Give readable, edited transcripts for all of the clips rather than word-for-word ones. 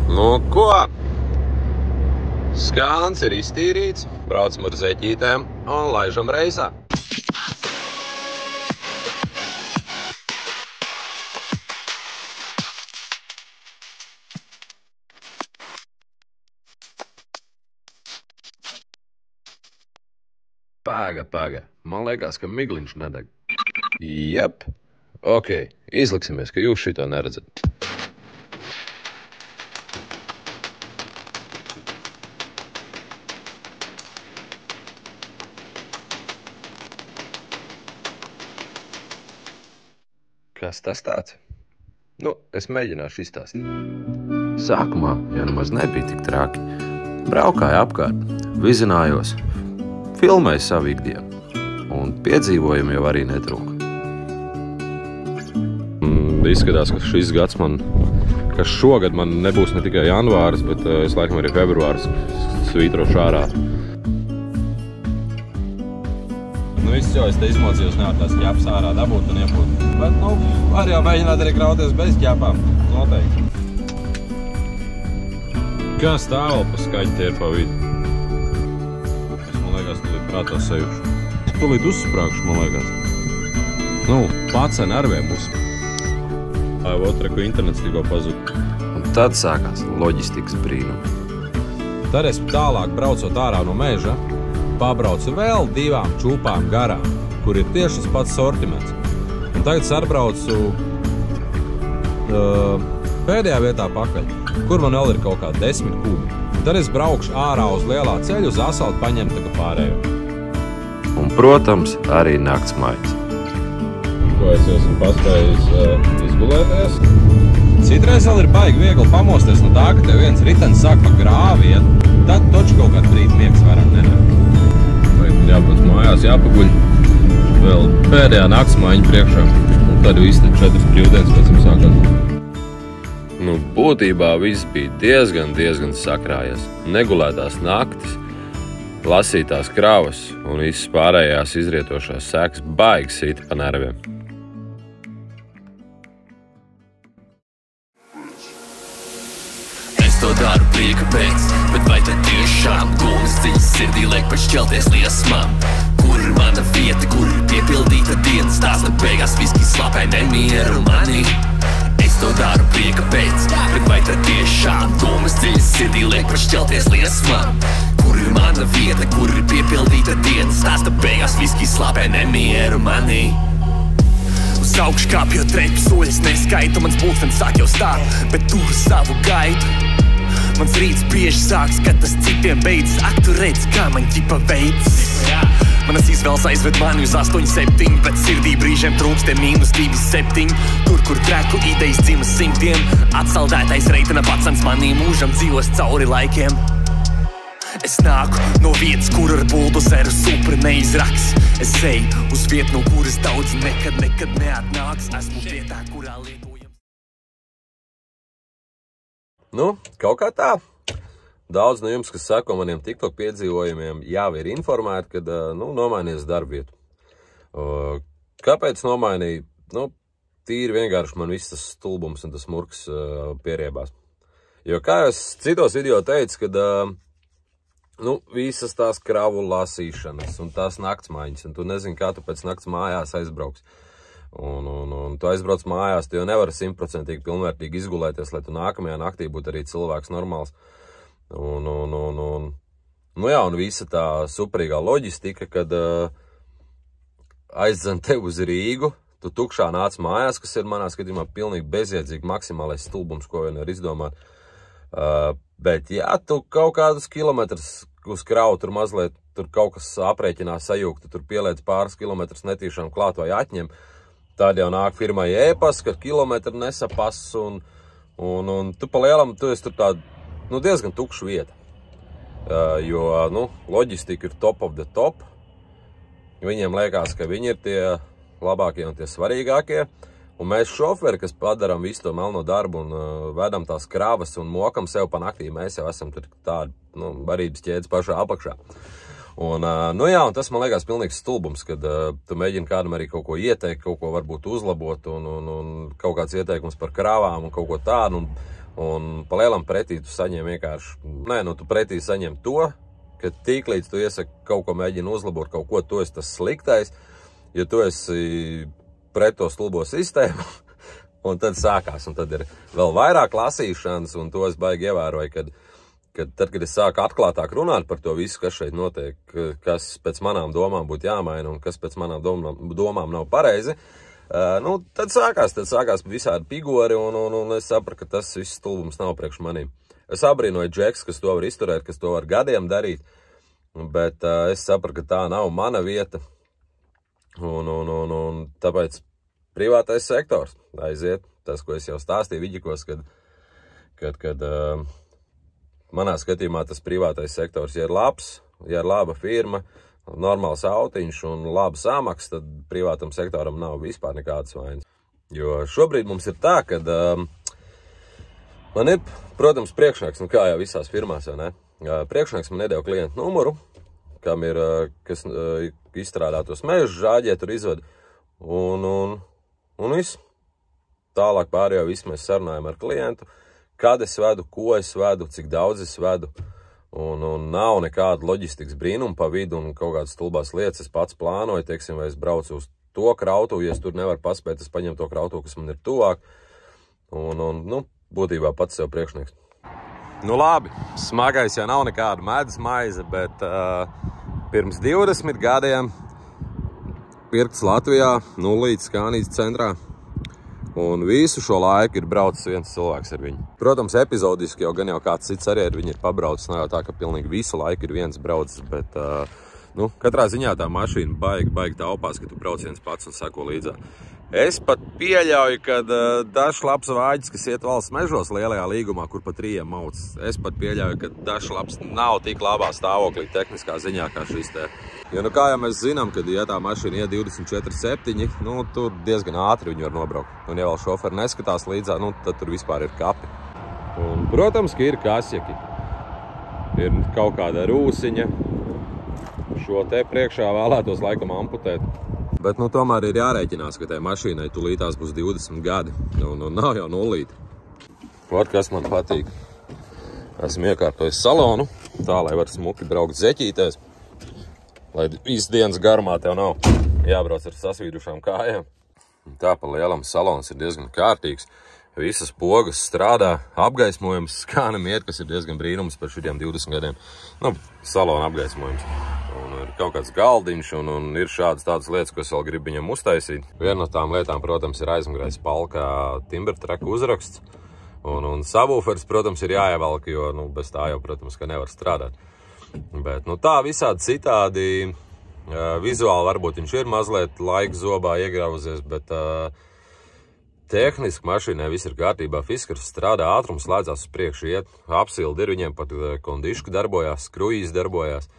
Nu ko? Skāns ir iztīrīts, braucam ar zeķītēm un laižam reisā. Paga. Man liekas, ka migliņš nedeg. Jep. Ok, izliksimies, ka jūs šito neredzat. Kas tas tāds? Nu, es mēģināšu izstāstīt. Sākumā jau nemaz nebija tik traki. Braukāju apkārt, vizinājos, filmēju savu ikdienu. Un piedzīvojumi jau arī netrūka. Izskatās, ka šis gads ka šogad man nebūs ne tikai janvāris, bet es laikam arī februāris svītrošu ārā. Nu viss jau, es te izmocījos, nevar tās ķepas ārā dabūt un iebūt. Bet, nu, var jau mēģināt arī krauties bez ķepām, noteikti. Kā stāv pa skaļti ir pa vidu? Es, man liekas, tulīt prātā sajušu. Tulīt uzsprākšu, man liekas. Nu, pacen arviem uz. Vai otra, ko internets tikko pazud. Un tad sākās loģistikas brīnumi. Tad es tālāk braucot ārā no meža, pabraucu vēl 2 čūpām garām, kur ir tieši tas pats sortiments. Un tagad sarbraucu pēdējā vietā pakaļ, kur man vēl ir kaut kā 10 kubi. Tad es braukšu ārā uz lielā ceļu, uz asfaltu paņemt tā kā pārējo. Un, protams, arī naktsmaiņas. Ko es esmu paspējis izgulēties? Citreiz vēl ir baigi viegli pamosties no tā, ka tev viens ritenis sāk pa grāvi iet. Tad toču kaut kādu brīdi miegs varam nenāk. Vai jāpēc mājās jāpaguļ. Vēl pēdējā naktsmaiņa priekšā. Un tad viss 4 brīvdienas pēc tam sākās. Nu, būtībā viss bija diezgan sakrājies. Negulētās naktis, lasītās kravas un visas pārējās izrietošās sekas baigi sita pa nerviem. Es to daru prieka pēc, bet vai tad tiešām domas dziļas sirdī liek pašķelties liesmām? Kur ir mana vieta, kur ir piepildīta dienas stāsta beigās viski slāpē nemieru manī? Es to daru prieka pēc, bet vai tad tiešām domas dziļas sirdī liek pašķelties liesmām? Kur ir mana vieta, kur ir piepildīta dienas stāsta beigās viski slāpē nemieru manī? Uz augšu kāpjot trepu soļus neskaitu, mans pulkstenis sāk jau stāt, bet turu savu gaidu. Mans rīts bieži sāks, kad tas citiem beidzas. Ak, tu redz, kā man ķipa veids. Manas izvēles aizved mani uz 8-7, bet sirdī brīžiem trūks te -2-7. Tur, kur treku idejas dzima simtiem, atsaldētais reitina pacens manī mūžam dzīvos cauri laikiem. Es nāku no vietas, kur ar buldozeru supri neizraks. Es eju uz vietu, no kuras daudz nekad neatnāks. Esmu vietā, kurā lietojams. Nu, kaut kā tā. Daudz no jums, kas sako maniem TikTok piedzīvojumiem, jau ir informēti, kad, nomainījies darbvietu. Kāpēc nomainīju? Nu, tīri vienkārši man viss tas stulbums un tas murks pieriebās. Jo, kā es citos video teicu, kad, visas tās kravu lasīšanas un tās naktsmaiņas, un tu nezini, kā tu pēc nakts mājās aizbrauks. Un tu aizbrauc mājās, tu jau nevari 100% pilnvērtīgi izgulēties, lai tu nākamajā naktī būtu arī cilvēks normāls. Un visa tā superīgā loģistika, kad aizdzen tev uz Rīgu, tu tukšā nāc mājās, kas ir manā skatījumā pilnīgi bezjēdzīgi maksimālais stulbums, ko vien var izdomāt. Bet, ja tu kaut kādus kilometrus uz kravu tur mazliet, tur kaut kas aprēķinās sajūgt, tur pieliec pāris kilometrus netīšām klāt vai atņem, tad jau nāk firmai ēpas, ka kilometri nesapas, un tu pa lielam, tu esi tur tāda, diezgan tukša vieta. Jo, loģistika ir top of the top. Viņiem liekas, ka viņi ir tie labākie un tie svarīgākie. Un mēs šoferi, kas padaram visu to melno darbu un vedam tās kravas un mokam sev pa naktī, mēs jau esam tur tādi, varības ķēdes pašā apakšā. Un tas man liekas pilnīgs stulbums, kad tu mēģini kādam arī kaut ko ieteikt, kaut ko varbūt uzlabot un kaut kāds ieteikums par kravām un kaut ko tādu. un pa lielam pretī tu saņem vienkārši, tu pretī saņem to, ka tīklīdz tu iesaki kaut ko mēģini uzlabot, kaut ko, tu esi tas sliktais, ja tu esi pret to stulbo sistēmu, un tad sākās, un tad ir vēl vairāk lasīšanas, un to es baigi ievēroju, kad tad es sāku atklātāk runāt par to visu, kas šeit notiek, kas pēc manām domām būtu jāmaina, un kas pēc manām domām nav pareizi, tad sākās visādi pigori, un es sapratu, ka tas viss stulbums nav priekš manīm. Es abrīnoju džeks, kas to var izturēt, kas to var gadiem darīt, bet es sapratu, ka tā nav mana vieta, un tāpēc privātais sektors aiziet, tas, ko es jau stāstīju Viģikos, kad manā skatījumā tas privātais sektors, ja ir labs, ja ir laba firma, normāls autiņš un laba samaksa, tad privātam sektoram nav vispār nekādas vainas. Jo šobrīd mums ir tā, ka man ir, protams, priekšnieks, kā jau visās firmās, vai ne? Priekšnieks man nedēļ klientu numuru, kam ir, kas izstrādā tos mežus, žāģē, tur izved, un viss. Tālāk pārējo visu mēs sarunājam ar klientu, kad es vedu, ko es vedu, cik daudz es vedu, un nav nekāda loģistikas brīnuma pa vidu un kaut kādas stulbās lietas. Es pats plānoju, teiksim, vai es braucu uz to krautuvu, ja es tur nevaru paspēt, es paņemu to krautuvu, kas man ir tuvāk, un būtībā pats sev priekšnieks. Labi, smagais jau nav nekāda medus maize, bet pirms 20 gadiem pirkts Latvijā, nulītes Kānijas centrā. Un visu šo laiku ir braucis viens cilvēks ar viņu. Protams, epizodiski jau gan jau kāds cits arī ar viņu ir pabraucis. Nav jau tā, ka pilnīgi visu laiku ir viens braucis, bet katrā ziņā tā mašīna baigi taupās, ka tu brauc viens pats un sako līdzā. Es pat pieļauju, ka dažs labs vāģis, kas iet valsts mežos lielajā līgumā, kur pa 3 mauc, es pat pieļauju, ka dažs labs nav tik labā stāvoklī tehniskā ziņā kā šis te. Jo, kā jau mēs zinām, kad, ja tā mašīna iet 24/7, tur diezgan ātri viņi var nobraukt. Un, ja vēl šoferi neskatās līdzā, tad tur vispār ir kapi. Un, protams, ka ir kasjaki. Ir kaut kāda rūsiņa. Šo te priekšā vēlētos laikam amputēt. Bet, tomēr ir jārēķinās, ka tai mašīnai tulītās būs 20 gadi. Un nav jau nulīti. Kas man patīk. Esmu iekārtojis salonu, tā, lai var smuki braukt zeķītēs. Lai visu dienas garumā tev nav jābrauc ar sasvīdušām kājām. Tā pa lielam salons ir diezgan kārtīgs. Visas pogas strādā, apgaismojums skanam iet, kas ir diezgan brīnums par šitiem 20 gadiem. Salona apgaismojums. Un ir kaut kāds galdiņš un ir šādas tādas lietas, ko es vēl gribu viņam uztaisīt. Viena no tām lietām, protams, ir aizmugurējs palkā Timbertrek uzraksts. Un subwoofers, protams, ir jāievelk, jo bez tā jau, protams, ka nevar strādāt. Bet tā visādi citādi, vizuāli varbūt viņš ir mazliet laika zobā iegrauzies, bet tehniski mašīnai viss ir kārtībā, fiskars strādā, ātrums slēdzās uz priekšu iet, apsildi ir, viņiem pat kondiški darbojās, skrujas darbojās.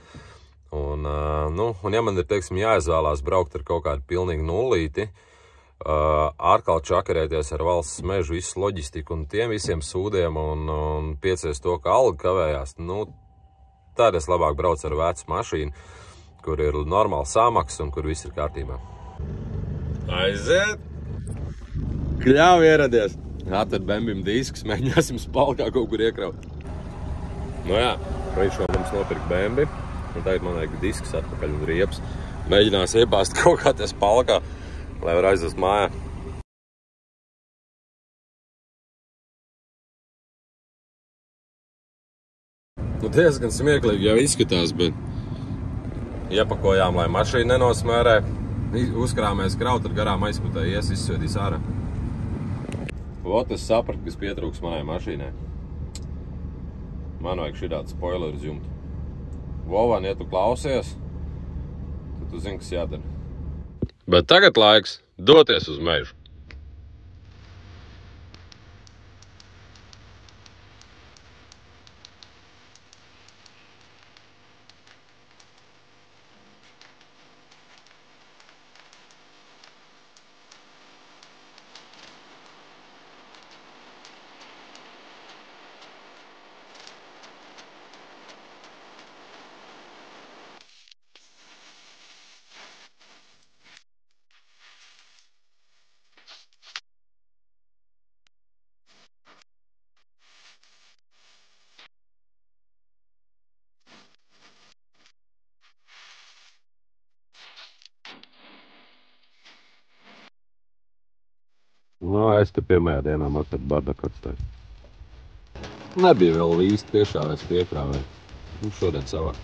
Un ja man ir, teiksim, jāizvēlās braukt ar kaut kādu pilnīgi nulīti, atkal čakarēties ar valsts mežu, visu loģistiku un tiem visiem sūdiem un piecies to, ka alga kavējās, tad es labāk braucu ar vecu mašīnu, kur ir normāla samaksa un kur viss ir kārtībā. Aiziet! Kļāvi ieradies! Atved Bembim diskus, mēģināsim spalkā kaut kur iekraut. Jā, viņš šo mums nopirka Bembi, un tagad man vajag diskus atpakaļ un riepas. Mēģinās iebāzt kaut kā tie spalkā, lai var aizvest mājā. Diezgan smieklīgi jau izskatās, bet iepakojām, lai mašīna nenosmērē. Uzkrāmēs kraut ar garām aizputē, izsvedīs ārā. Es sapratu, kas pietrūks manai mašīnai. Man vajag šitādu spoileru dzjumtu. Vovan, ja tu klausies, tad tu zini, kas jādara. Bet tagad laiks doties uz mežu. Nu, es te pirmajā dienā mazliet bardaku atstāju. Nebija vēl īsti piešāvēs piekrāvē. Nu, šodien savāk.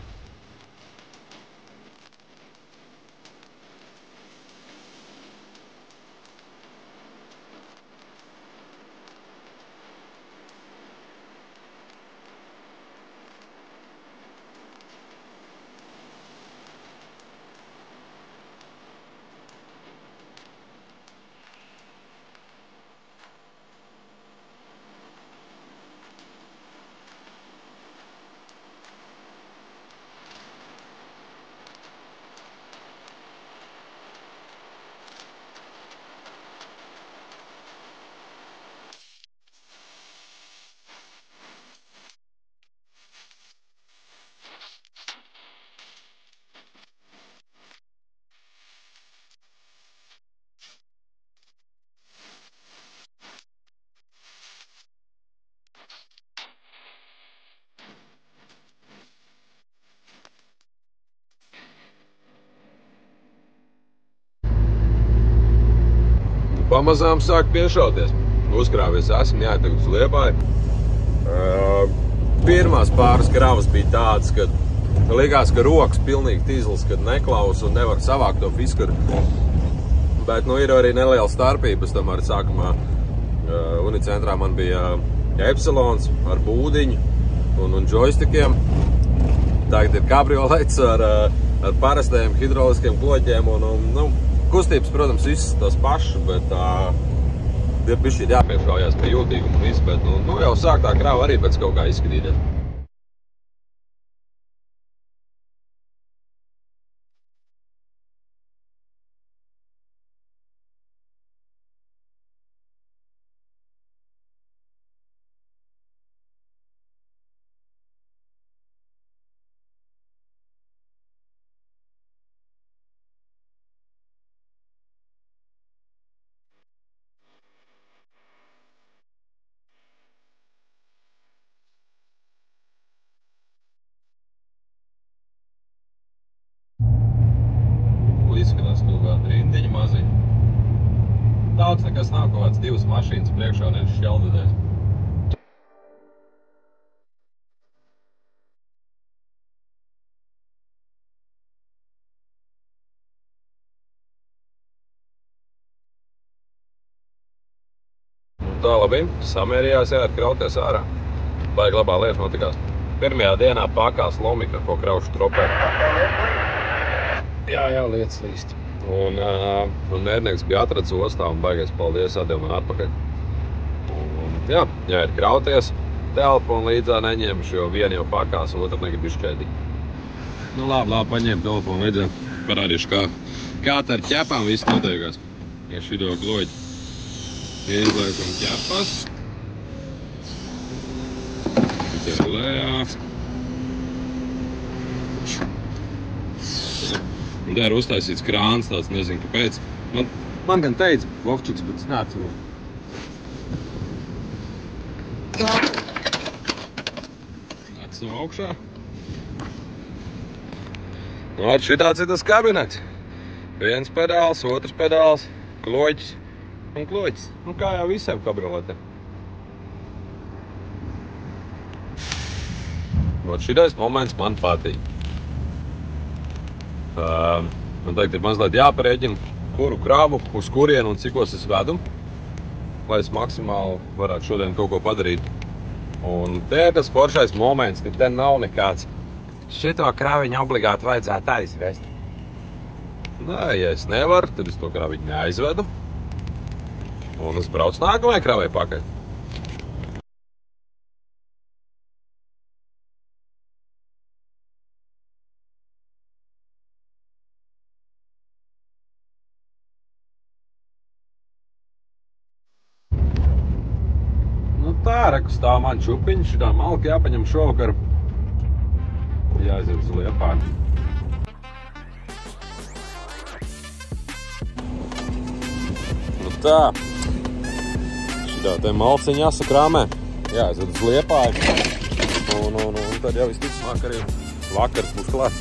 Pamazām sāk piešauties. Uzkrāvies esmu, jāiet uz Liepāju. Pirmās pāris kravas bija tādas, kad likās, ka rokas pilnīgi tīzlis, kad neklaus un nevar savākt to fiskuru. Bet nu ir arī neliela starpības. Tomēr sākumā Unicentrā man bija Epsilons ar būdiņu un joystikiem. Tagad ir kabriolets ar parastajiem hidrauliskiem kloķiem un kustības, protams, visas tās pašas, bet ir bišķi jāpiešaujās pie jūtīguma un viss, bet nu jau sāk tā krāva arī pēc kaut kā izskatīties. Izskatās kaut kāda rindiņa maziņa. Daudz nekas nav, kaut kāds 2 mašīnas priekšā un šķeldudēs. Tā labi, samērījās jāiet krauties ārā. Baigi labā lieta notikās. Pirmajā dienā pakās lomika, ko kraušu tropē. Jā, lietas līst. Un mērnieks bija atrads ostā un baigais paldies, atdeva man atpakaļ. Un jā, jāiet krauties, telefonu līdzā neņemšu, jo viena jau pakās, otra negrib izšķēdīt. Nu labi, paņēmu telefonu līdzā, parādīšu, kā tā ar ķepām viss noteikās. Ja šido gloģi izliekam ķepas. Te lejā. Un tā ir uztaisīts krāns, tāds nezinu, kāpēc. Man gan teica Vovčiks, bet es neatceros. Nāc no augšā. Nu, šitāds ir tas kabinets. Viens pedāls, otrs pedāls, kloķis un kloķis. Nu, kā jau visiem kabrioletiem. Šitais moments man patīk. Man tagad ir mazliet jāparēķina, kuru kravu, uz kurienu un cikos es vedu, lai es maksimāli varētu šodien kaut ko padarīt. Un te ir tas foršais moments, ka te nav nekāds. Šito kraviņu obligāti vajadzētu aizvest. Nē, ja es nevaru, tad es to kraviņu neaizvedu. Un es braucu nākamajai kravai pakaļ. Tā, reku stāv man čupiņš, šitā malka jāpaņem šovakar. Jāaiziet uz Liepāju. Nu tā, šitā te malciņa jāsakrāmē, jāaiziet uz Liepāju. Un tad jau visticamāk arī vakars būs klāt.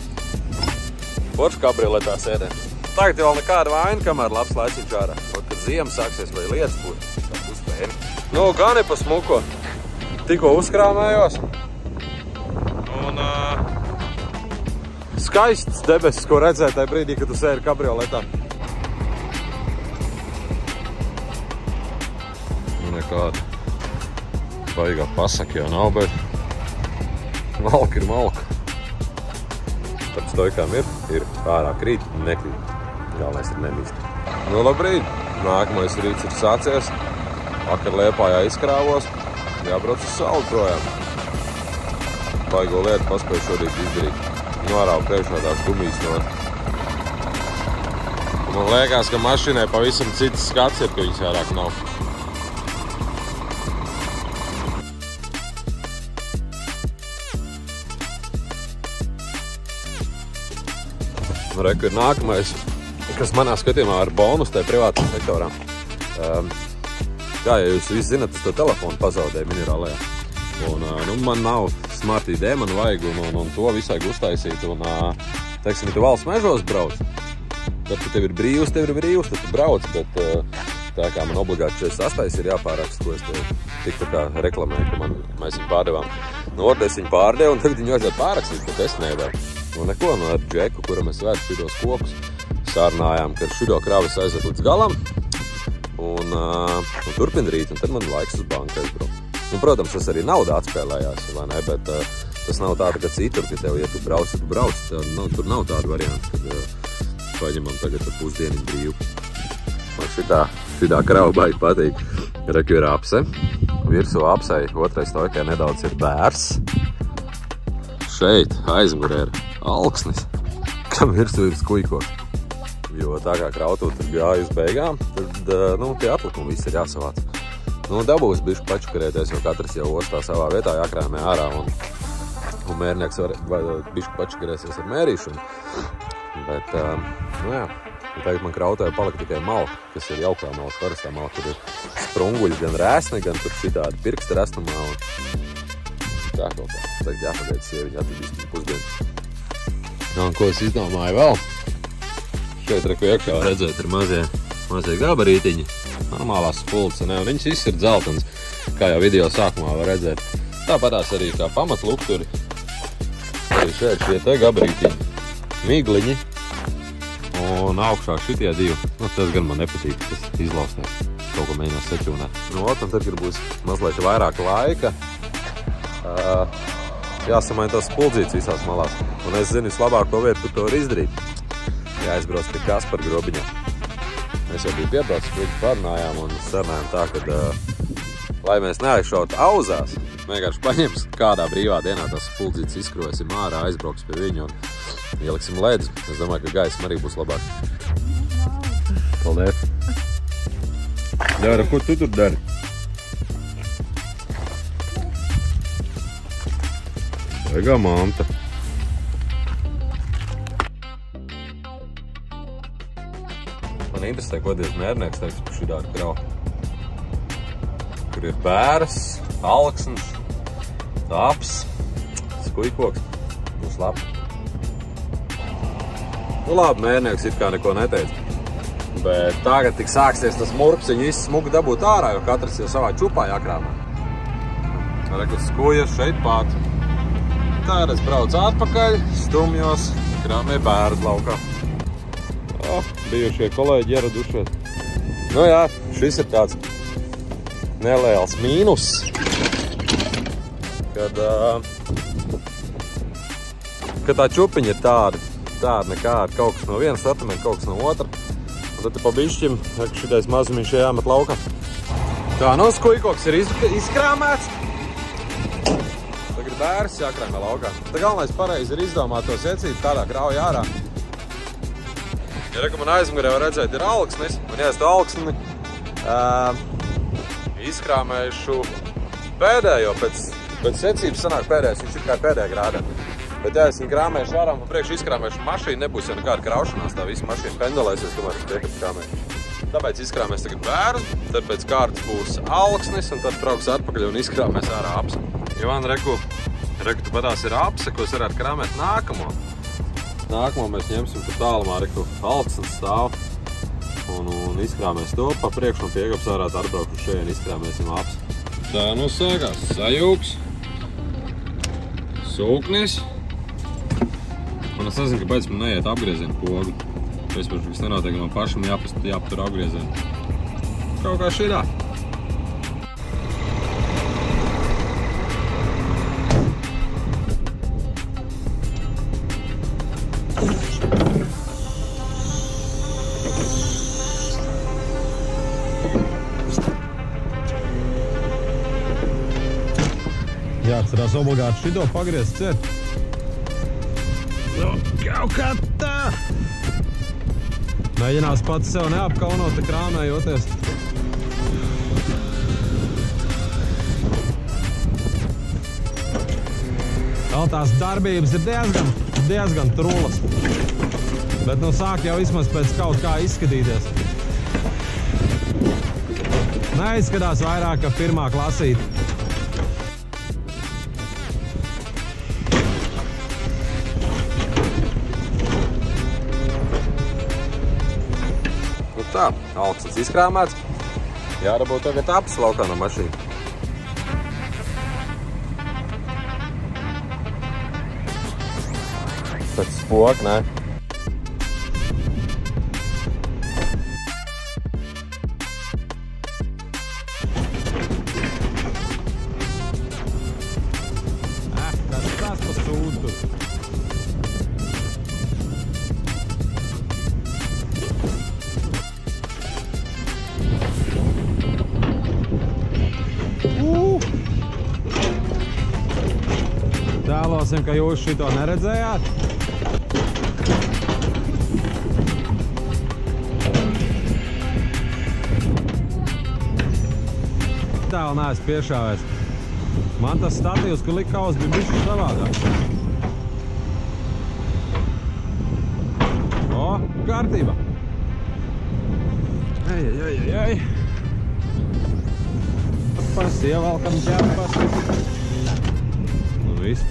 Forši kabrioletā sēdē. Tagad vēl nekāda vaina, kamēr labs laiciņš ārā. Kad ziema sāksies vai lietas būs, tā būs pēni. Nu, gan ir pa smuko. Tikko uzkrāmējos. Un skaists debesis, ko redzēt tajā brīdī, kad tu sēri kabrioletā. Nu, nekāda baigā pasaka jau nav, bet malka ir malka. Tad stojkām ir ārā krīt, nekrīt. Galvenais ir nemīst. Nu, labrīt. Nākamais rīts ir sācies. Vakar Liepājā izkrāvos. Jābrauc uz sauli projām. Baigo lietu paspēju šorīt izdarīt. Norāvu priekšā tās gumijas not. Man liekas, ka mašīnai pavisam cits skats ir, ka viņas vairāk nav. Reku ir nākamais, kas manā skatījumā ar bonus tajā privātajā sektorā. Kā, ja jūs visi zinat, es to telefonu pazaudēju minerālajā. Un nu, man nav smart ID, man vajag un to visai uztaisīt. Un, teiksim, ja tu valsts mežos brauc, tad, kad tev ir brīvs, tad tu brauc. Bet tā kā man obligāti 48 ir jāpāraksta, ko es tev tik tā kā reklamēju, ka mēs viņu pārdevām. Nu, es viņu pārdevu un tagad viņu vajadzētu pārrakstīt, bet es nevaru. Nu, neko, ar Džeku, kuram es vēdu šitos kokus, sārnājām, ka šido kravis aizved līdz galam un turpin rīt, un tad man laiks uz banku aizbraukt. Nu, protams, tas arī nauda atspēlējās, vai ne, bet tas nav tāda, ka citur, ka tev, ja tu brauc, tad tur nav tāda varianta, kad paņemam tagad ar pusdienu brīvu. Man šitā krava baigi patīk. Reku ir apse, virsū apsei, otrais stojkai nedaudz ir bērs. Šeit aizmugurē ir alksnis, kam virsū ir skujkoks. Jo tā kā krautū tur gāja uz beigām, tad nu, tie atlikumi visi ir jāsavāc. Nu, dabūs bišķi pačukarēties, jo katrs jau ostā savā vietā jākrāmē ārā un mērnieks var bišķi pačukarēsies ar mērīšanu. Bet, nu jā, tagad man krautē palika tikai malka, kas ir jaukā malka, parastā malka, kur ir sprunguļi gan rēsni, gan tur šitādi pirksta restumā un tā kaut kā. Tagad jāpagaida sieviņa atvedīs pusdienu. Un ko es izdomāju vēl? Šeit reku iekšā redzēt ir mazie gabarītiņi, normālās spulces, ne? Un viņas viss ir dzeltens, kā jau video sākumā var redzēt. Tāpatās arī kā pamatlukturi. Arī šeit šie te gabarītiņi, migliņi un augšā šitie divi. Nu, tas gan man nepatīk, tas izlausnieks. Kaut ko mēģinās seķūnēt. Nu, un tad, kad būs mazliet vairāk laika, jāsamaina tās spuldzītes visās malās. Un es zinu vislabāko vietu, kur to var izdarīt. Jāizbrauc pie Kaspara grobiņā. Mēs jau biju piebraucis, viņi parunājām un sarunājām tā, ka, lai mēs neaizšautu auzās, vienkārši paņems kādā brīvā dienā tās spuldzītes izkrosim ārā, aizbrauks pie viņu un ieliksim ledus. Es domāju, ka gaisma arī būs labāk. Paldies! Dara, ko tu tur dari? Vajagā manta. Man interesē, ko dievs mērnieks teiks par šī tāda krava. Kur ir bēras, alksns, taps, skujkoks, būs labi. Nu labi, mērnieks it kā neko neteica. Bet tagad tik sāksies tas murpsiņu visu smuku dabūt ārā, jo katrs jau savā čupā jākrāmē. Rekas skujas šeit pāt. Tā es braucu atpakaļ, stumjos, krāmē bērus laukā. Bijušie kolēģi ieradušies. Nu jā, šis ir tāds neliels mīnus, kad tā čupiņa ir tāda nekāda, kaut kas no viena sortimenta, kaut kas no otra. Un tad pa bišķim, šitais mazumiņš jāmet laukā. Tā, nu, skujkoks ir izkrāmēts. Bērs jākrāmē laukā. Tā galvenais pareizi ir izdomāt to secību, tādā krauja ārā. Ja reku man aizmugurē var redzēt, ir alksnis, un ja es to alksni izkrāmēšu pēdējo, pēc secības sanāk pēdējais, viņš ir kā pēdējā grādā. Bet ja es viņu krāmēšu ārā un priekš izkrāmēšu mašīnu, nebūs jau nekāda kraušanās, tā visa mašīna pendelēsies, kamēr es priekš krāmēju. Tāpēc izkrāmēs tagad bēru, tad pēc kārtas būs alksnis, un tad brauks atpakaļ un izkrāmēs ārā apse. Jovan, reku tu patās ir apse, ko es varētu krāmēt nākamo. Nākamo mēs ņemsim, kur tālumā arī alksnes stāv. Un izkrāmēs to pa priekšu un piekabs varētu atbraukt uz šeit, izkrāmēsim aps. Tā nu sākās sajūgs, sūknis. Un es nezinu, kāpēc man neiet apgriezienu pogu. Pēc kas nenotiek, man pašam jāpatur apgriezienu. Kaut kā šidā. Jāatcerās obligāti šito pagriezt ciet. Nu, kaut kā tā. Mēģinās pats sev neapkaunot, krāmējoties. Vēl tās darbības ir diezgan trullas. Bet nu sāk jau vismaz pēc kaut kā izskatīties. Neizskatās vairāk, ka pirmā klasīte. Tā, alksnes izkrāmēts. Jārabot tagad apas laukā no mašīna. Pēc spoka, ne? Kas tas pa sūdu? Tēlosim, ka jūs šito neredzējāt. Tēlu neesmu piešāvēs. Man tas statīvs, kur lika kaus, bija bišķi savādāk. O, kārtībā. Ej. Pas, ievalkam ķerpas. Nu, viss.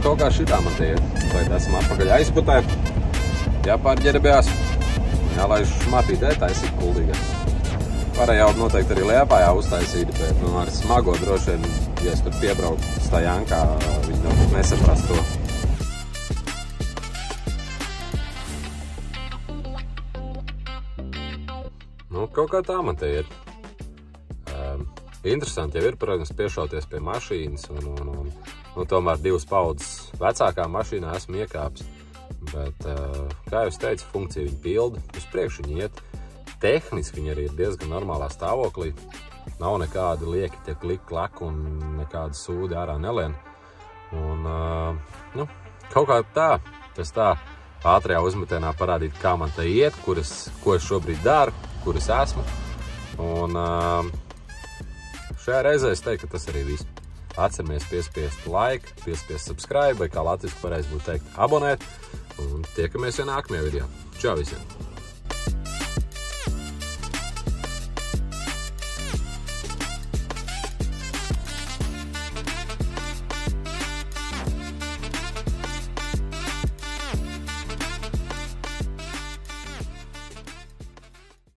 Kaut kā šitā man tie iet. Tagad esam atpakaļ aizputē. Jāpārģerbjās. Jālaiž šmatītē taisīt kuldīgā. Varēja jau noteikti arī Liepājā uztaisīt, bet nu, ar smago droši vien, ja es tur piebraucu Stajankā, viņi noteikti nesaprast to. Nu, kaut kā tā man tie iet. Interesanti jau ir, protams, piešauties pie mašīnas un tomēr 2 paudzes vecākā mašīnā esmu iekāpis. Bet, kā jau es teicu, funkcija viņa pilda, uz priekšu viņa iet. Tehniski viņa arī ir diezgan normālā stāvoklī. Nav nekādi lieki tie klik-klak un nekādi sūdi ārā nelien. Un, nu, kaut kā tā, tas tā ātrajā uzmetienā parādīt, kā man te iet, ko es šobrīd daru, kur es esmu. Un šajā reizē es teiktu, ka tas arī viss. Atceramies piespiest like, piespiest subscribe, vai kā latviski pareizi būtu teikt, abonēt. Un tiekamies jau nākamajā video. Čau visiem!